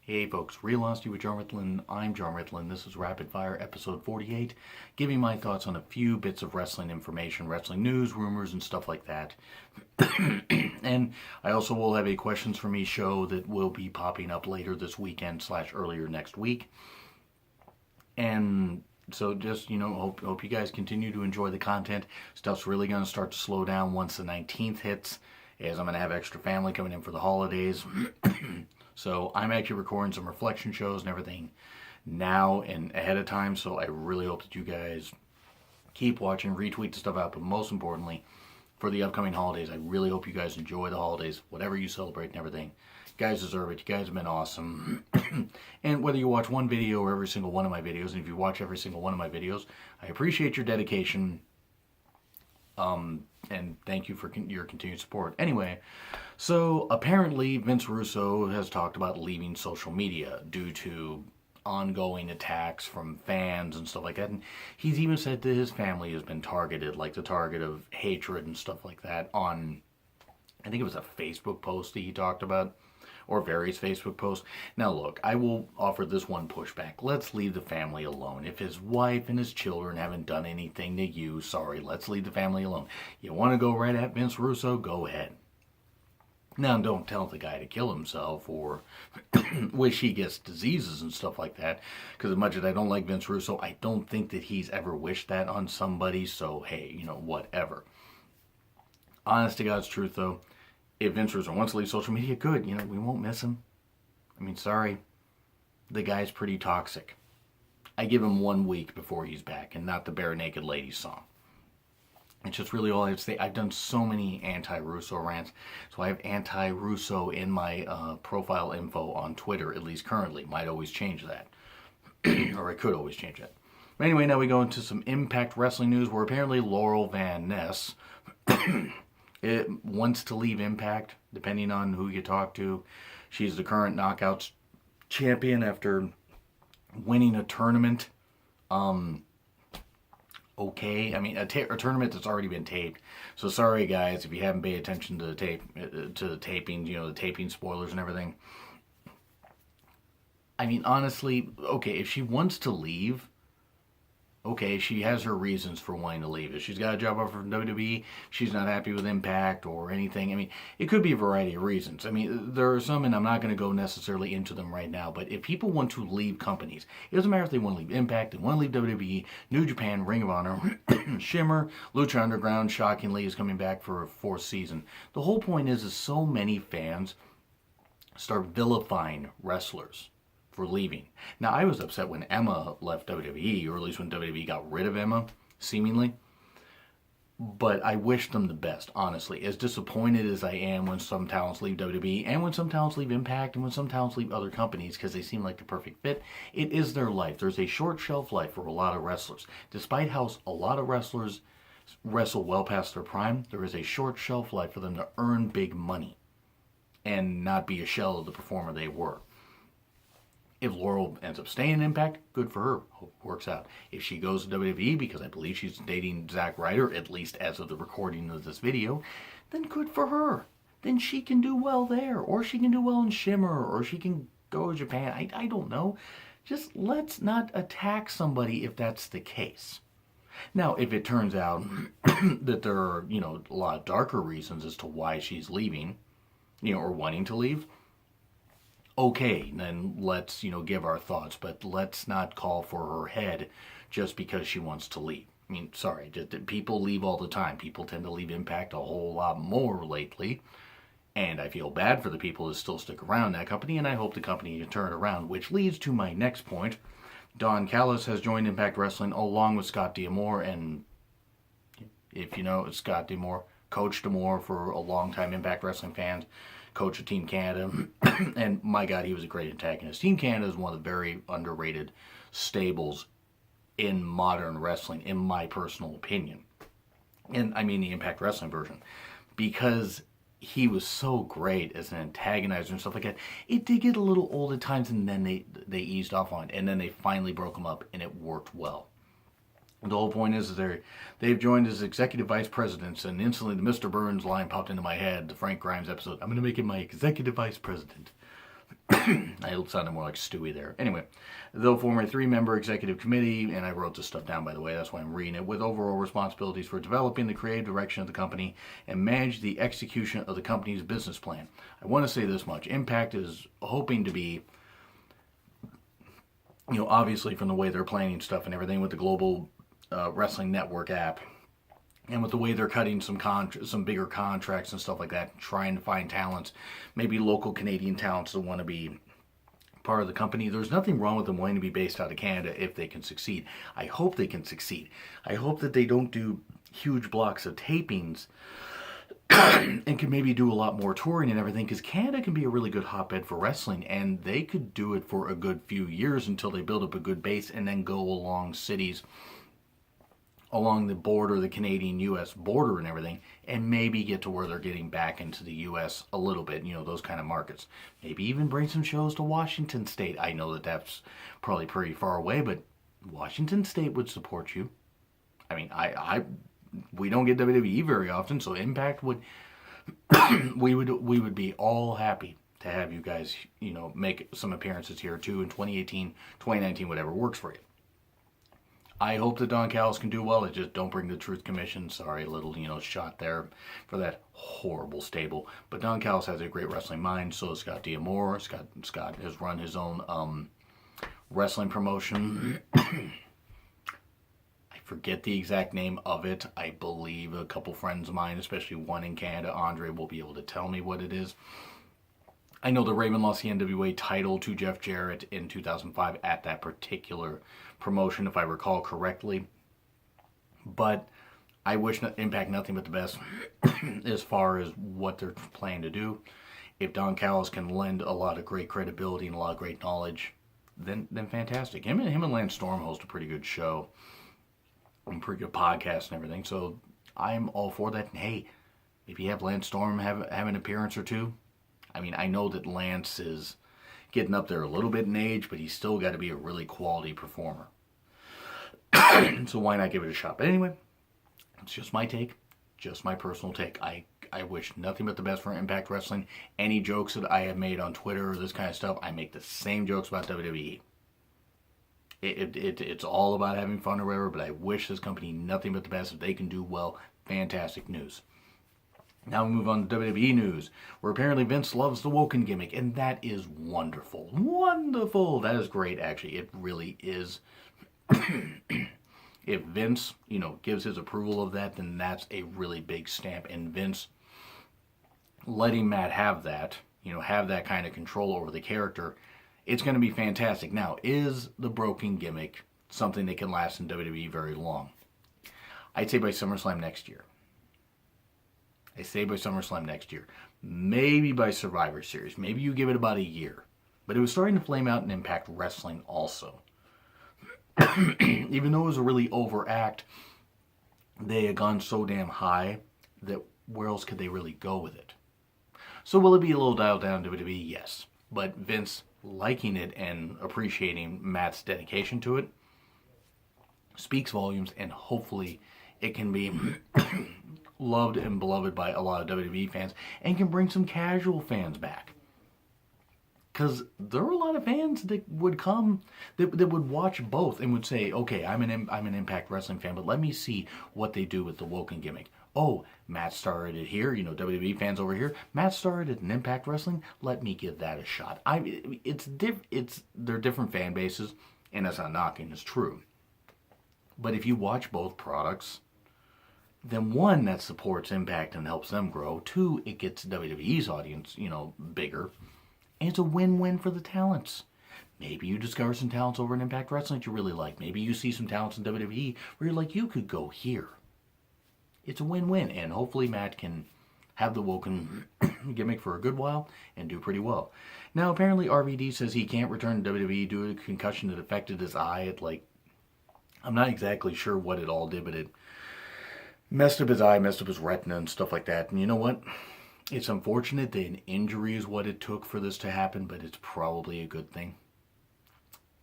Hey folks, Real Honesty with John Ritlin. I'm John Ritlin. This is Rapid Fire episode 48, giving my thoughts on a few bits of wrestling information, wrestling news, rumors, and stuff like that. And I also will have a questions for me show that will be popping up later this weekend / earlier next week. And so just, hope you guys continue to enjoy the content. Stuff's really going to start to slow down once the 19th hits, as I'm going to have extra family coming in for the holidays. So I'm actually recording some reflection shows and everything now and ahead of time. So I really hope that you guys keep watching, retweet the stuff out. But most importantly, for the upcoming holidays, I really hope you guys enjoy the holidays, whatever you celebrate and everything. You guys deserve it. You guys have been awesome. And whether you watch one video or every single one of my videos, and if you watch every single one of my videos, I appreciate your dedication. And thank you for your continued support. Anyway, so apparently Vince Russo has talked about leaving social media due to ongoing attacks from fans and stuff like that. And he's even said that his family has been targeted, like the target of hatred and stuff like that on, I think it was a Facebook post that he talked about, or various Facebook posts. Now look, I will offer this one pushback. Let's leave the family alone. If his wife and his children haven't done anything to you, sorry, let's leave the family alone. You want to go right at Vince Russo? Go ahead. Now don't tell the guy to kill himself or wish he gets diseases and stuff like that. Because as much as I don't like Vince Russo, I don't think that he's ever wished that on somebody. So hey, whatever. Honest to God's truth though, if Vince Russo wants to leave social media, good. We won't miss him. I mean, sorry. The guy's pretty toxic. I give him 1 week before he's back, and not the Bare Naked Ladies song. It's just really all I have to say. I've done so many anti-Russo rants, so I have anti-Russo in my profile info on Twitter, at least currently. Might always change that. Or I could always change that. But anyway, now we go into some Impact Wrestling news, where apparently Laurel Van Ness it wants to leave Impact, depending on who you talk to. She's the current Knockouts champion after winning a tournament. Okay, I mean a tournament that's already been taped. So sorry guys if you haven't paid attention to the taping, the taping spoilers and everything. I mean honestly, okay, if she wants to leave, okay, she has her reasons for wanting to leave. If she's got a job offer from WWE, she's not happy with Impact or anything. I mean, it could be a variety of reasons. I mean, there are some, and I'm not going to go necessarily into them right now, but if people want to leave companies, it doesn't matter if they want to leave Impact, they want to leave WWE, New Japan, Ring of Honor, Shimmer, Lucha Underground, shockingly, is coming back for a 4th season. The whole point is so many fans start vilifying wrestlers for leaving. Now, I was upset when Emma left WWE, or at least when WWE got rid of Emma, seemingly. But I wish them the best, honestly. As disappointed as I am when some talents leave WWE, and when some talents leave Impact, and when some talents leave other companies because they seem like the perfect fit, it is their life. There's a short shelf life for a lot of wrestlers. Despite how a lot of wrestlers wrestle well past their prime, there is a short shelf life for them to earn big money and not be a shell of the performer they were. If Laurel ends up staying in Impact, good for her. Hope it works out. If she goes to WWE, because I believe she's dating Zack Ryder, at least as of the recording of this video, then good for her. Then she can do well there. Or she can do well in Shimmer. Or she can go to Japan. I don't know. Just let's not attack somebody if that's the case. Now, if it turns out that there are, a lot of darker reasons as to why she's leaving, or wanting to leave, okay, then let's, give our thoughts, but let's not call for her head just because she wants to leave. I mean, sorry, people leave all the time. People tend to leave Impact a whole lot more lately, and I feel bad for the people that still stick around that company, and I hope the company can turn it around, which leads to my next point. Don Callis has joined Impact Wrestling along with Scott D'Amore, and if you know, Scott D'Amore, Coach D'Amore for a long time, Impact Wrestling fans, coach of Team Canada, and my God, he was a great antagonist. Team Canada is one of the very underrated stables in modern wrestling, in my personal opinion. And I mean the Impact Wrestling version. Because he was so great as an antagonizer and stuff like that. It did get a little old at times, and then they eased off on it, and then they finally broke him up, and it worked well. The whole point is they've joined as executive vice presidents, and instantly the Mr. Burns line popped into my head, the Frank Grimes episode. I'm going to make him my executive vice president. I sounded more like Stewie there. Anyway, they'll form a 3-member executive committee, and I wrote this stuff down, by the way, that's why I'm reading it, with overall responsibilities for developing the creative direction of the company and manage the execution of the company's business plan. I want to say this much. Impact is hoping to be, obviously from the way they're planning stuff and everything with the Global Wrestling Network app, and with the way they're cutting some bigger contracts and stuff like that, trying to find talents, maybe local Canadian talents that want to be part of the company. There's nothing wrong with them wanting to be based out of Canada if they can succeed. I hope they can succeed. I hope that they don't do huge blocks of tapings and can maybe do a lot more touring and everything, because Canada can be a really good hotbed for wrestling, and they could do it for a good few years until they build up a good base and then go along cities along the border, the Canadian-U.S. border and everything, and maybe get to where they're getting back into the U.S. a little bit, those kind of markets. Maybe even bring some shows to Washington State. I know that that's probably pretty far away, but Washington State would support you. I mean, we don't get WWE very often, so Impact would, we would be all happy to have you guys, make some appearances here too in 2018, 2019, whatever works for you. I hope that Don Callis can do well. It just don't bring the Truth Commission. Sorry, a little, shot there for that horrible stable. But Don Callis has a great wrestling mind. So has Scott D'Amore. Scott has run his own wrestling promotion. I forget the exact name of it. I believe a couple friends of mine, especially one in Canada, Andre, will be able to tell me what it is. I know the Raven lost the NWA title to Jeff Jarrett in 2005 at that particular promotion, if I recall correctly. But I wish Impact nothing but the best as far as what they're planning to do. If Don Callis can lend a lot of great credibility and a lot of great knowledge, then fantastic. Him and Lance Storm host a pretty good show, and pretty good podcast and everything. So I'm all for that. And hey, maybe have Lance Storm have an appearance or two. I mean, I know that Lance is getting up there a little bit in age, but he's still got to be a really quality performer. So why not give it a shot? But anyway, it's just my take, just my personal take. I wish nothing but the best for Impact Wrestling. Any jokes that I have made on Twitter or this kind of stuff, I make the same jokes about WWE. It's all about having fun or whatever, but I wish this company nothing but the best. If they can do well, fantastic news. Now we move on to WWE news, where apparently Vince loves the Woken gimmick, and that is wonderful. Wonderful! That is great, actually. It really is. If Vince, gives his approval of that, then that's a really big stamp. And Vince letting Matt have that, have that kind of control over the character, it's going to be fantastic. Now, is the broken gimmick something that can last in WWE very long? I'd say by SummerSlam next year. Maybe by Survivor Series. Maybe you give it about a year. But it was starting to flame out in Impact Wrestling also. Even though it was a really overact, they had gone so damn high that where else could they really go with it? So will it be a little dialed down to WWE? Yes. But Vince liking it and appreciating Matt's dedication to it speaks volumes, and hopefully it can be loved and beloved by a lot of WWE fans and can bring some casual fans back. Because there are a lot of fans that would come, that would watch both and would say, okay, I'm an Impact Wrestling fan, but let me see what they do with the Woken gimmick. Oh, Matt started it here, WWE fans over here. Matt started in Impact Wrestling. Let me give that a shot. They're different fan bases, and that's not knocking, it's true. But if you watch both products, then one, that supports Impact and helps them grow. Two, it gets WWE's audience, bigger. And it's a win-win for the talents. Maybe you discover some talents over in Impact Wrestling that you really like. Maybe you see some talents in WWE where you're like, you could go here. It's a win-win, and hopefully Matt can have the Woken gimmick for a good while and do pretty well. Now, apparently RVD says he can't return to WWE due to a concussion that affected his eye. I'm not exactly sure what it all did, but it messed up his eye, messed up his retina and stuff like that. And you know what? It's unfortunate that an injury is what it took for this to happen, but it's probably a good thing.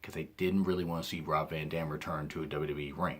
Because I didn't really want to see Rob Van Dam return to a WWE ring.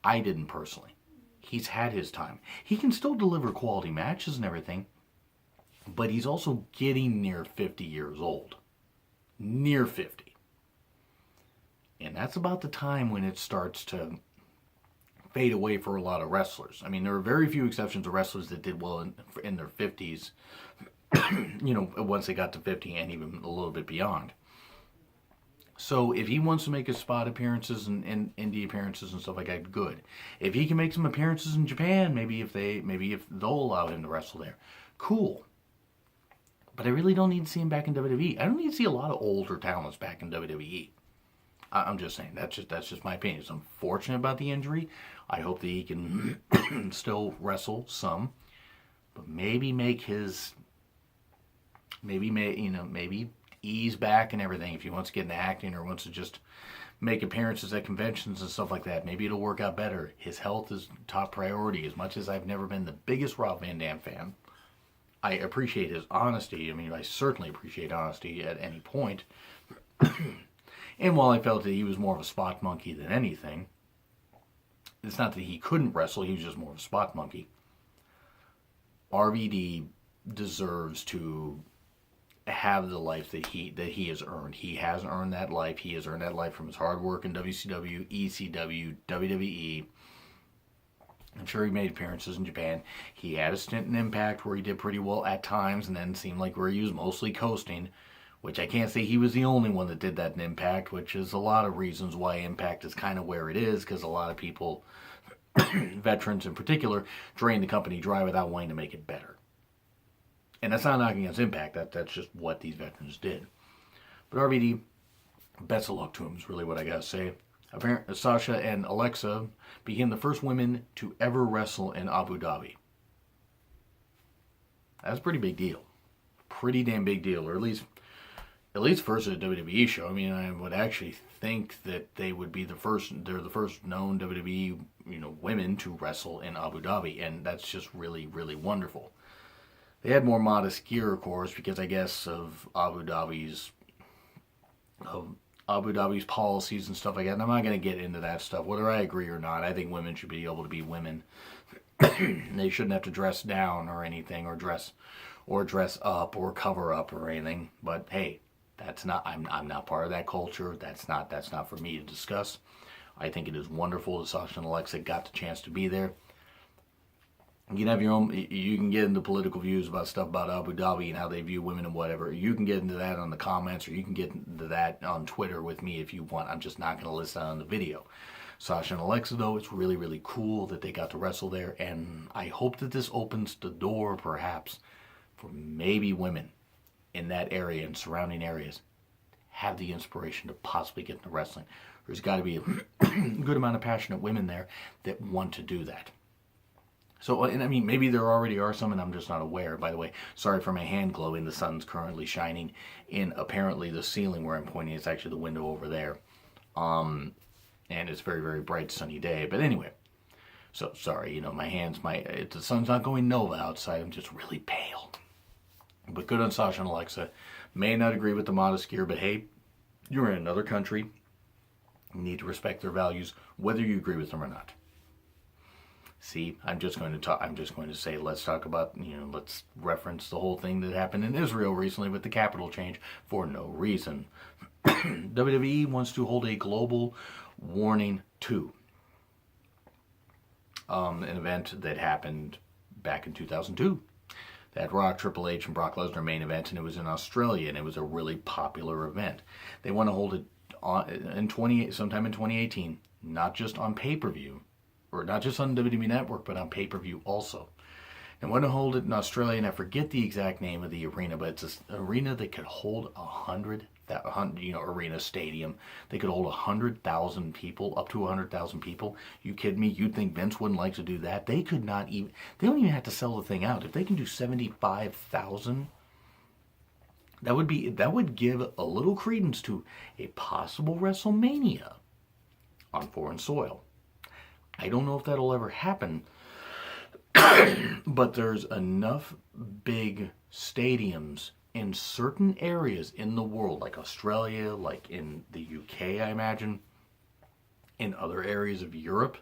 I didn't personally. He's had his time. He can still deliver quality matches and everything, but he's also getting near 50 years old. near 50. And that's about the time when it starts to fade away for a lot of wrestlers. I mean, there are very few exceptions of wrestlers that did well in their 50s, once they got to 50 and even a little bit beyond. So if he wants to make his spot appearances and indie appearances and stuff like that, good. If he can make some appearances in Japan, maybe if they'll allow him to wrestle there, cool. But I really don't need to see him back in WWE. I don't need to see a lot of older talents back in WWE. I'm just saying, that's just my opinion. It's unfortunate about the injury. I hope that he can still wrestle some, but maybe ease back and everything. If he wants to get into acting or wants to just make appearances at conventions and stuff like that, maybe it'll work out better. His health is top priority. As much as I've never been the biggest Rob Van Dam fan, I appreciate his honesty. I mean, I certainly appreciate honesty at any point. And while I felt that he was more of a spot monkey than anything, it's not that he couldn't wrestle, he was just more of a spot monkey. RVD deserves to have the life that he has earned. He has earned that life. He has earned that life from his hard work in WCW, ECW, WWE. I'm sure he made appearances in Japan. He had a stint in Impact where he did pretty well at times, and then it seemed like where he was mostly coasting, which I can't say he was the only one that did that in Impact, which is a lot of reasons why Impact is kind of where it is, because a lot of people, veterans in particular, drain the company dry without wanting to make it better. And that's not knocking against Impact, that's just what these veterans did. But RVD, best of luck to him is really what I gotta say. Apparently, Sasha and Alexa became the first women to ever wrestle in Abu Dhabi. That's a pretty big deal. Pretty damn big deal, or at least first at a WWE show. I mean, I would actually think that they would be they're the first known WWE, women to wrestle in Abu Dhabi, and that's just really, really wonderful. They had more modest gear, of course, because I guess of Abu Dhabi's policies and stuff like that. And I'm not going to get into that stuff, whether I agree or not. I think women should be able to be women. They shouldn't have to dress down or anything, or dress up or cover up or anything. But hey, I'm not part of that culture. That's not for me to discuss. I think it is wonderful that Sasha and Alexa got the chance to be there. You can have your own, you can get into political views about stuff about Abu Dhabi and how they view women and whatever. You can get into that on the comments, or you can get into that on Twitter with me if you want. I'm just not going to list that on the video. Sasha and Alexa, though, it's really, really cool that they got to wrestle there, and I hope that this opens the door, perhaps, for maybe women in that area and surrounding areas have the inspiration to possibly get into wrestling. There's got to be a good amount of passionate women there that want to do that. So, and I mean, maybe there already are some, and I'm just not aware. By the way, sorry for my hand glowing. The sun's currently shining in apparently the ceiling where I'm pointing. It's actually the window over there. And it's a very, very bright, sunny day. But anyway, so sorry, the sun's not going nova outside. I'm just really pale. But good on Sasha and Alexa. May not agree with the modest gear, but hey, you're in another country. You need to respect their values, whether you agree with them or not. See, I'm just going to say, let's talk about, let's reference the whole thing that happened in Israel recently with the capital change for no reason. WWE wants to hold a global warning 2. An event that happened back in 2002. That Rock, Triple H, and Brock Lesnar main event, and it was in Australia, and it was a really popular event. They want to hold it sometime in 2018, not just on pay-per-view, or not just on WWE Network, but on pay-per-view also. And want to hold it in Australia, and I forget the exact name of the arena, but it's an arena that could hold 100, arena stadium. They could hold 100,000 people, up to 100,000 people. You kidding me? You'd think Vince wouldn't like to do that? They don't even have to sell the thing out. If they can do 75,000, that would give a little credence to a possible WrestleMania on foreign soil. I don't know if that'll ever happen, but there's enough big stadiums in certain areas in the world, like Australia, like in the UK, I imagine, in other areas of Europe,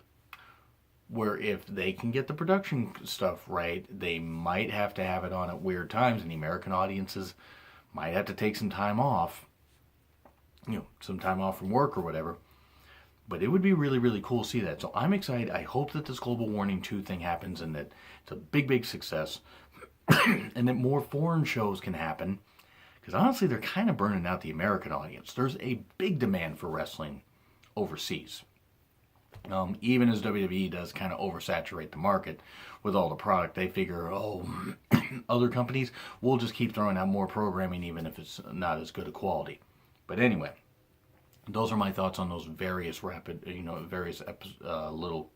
where if they can get the production stuff right, they might have to have it on at weird times, and the American audiences might have to take some time off some time off from work or whatever. But it would be really, really cool to see that. So I'm excited. I hope that this Global Warning 2 thing happens and that it's a big, big success. And that more foreign shows can happen. Because honestly, they're kind of burning out the American audience. There's a big demand for wrestling overseas. Even as WWE does kind of oversaturate the market with all the product, they figure, other companies will just keep throwing out more programming even if it's not as good a quality. But anyway, those are my thoughts on those various little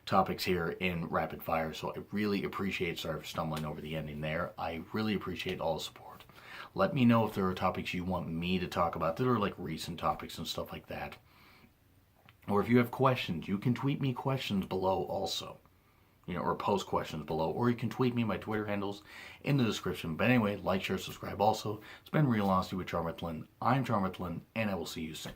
topics here in rapid fire. So I really appreciate, sorry for stumbling over the ending there. I really appreciate all the support. Let me know if there are topics you want me to talk about that are like recent topics and stuff like that. Or if you have questions, you can tweet me questions below also. Or post questions below. Or you can tweet me. My Twitter handles in the description. But anyway, like, share, subscribe also. It's been Real Honesty with Charm with Lynn. I'm Charm with Lynn, and I will see you soon.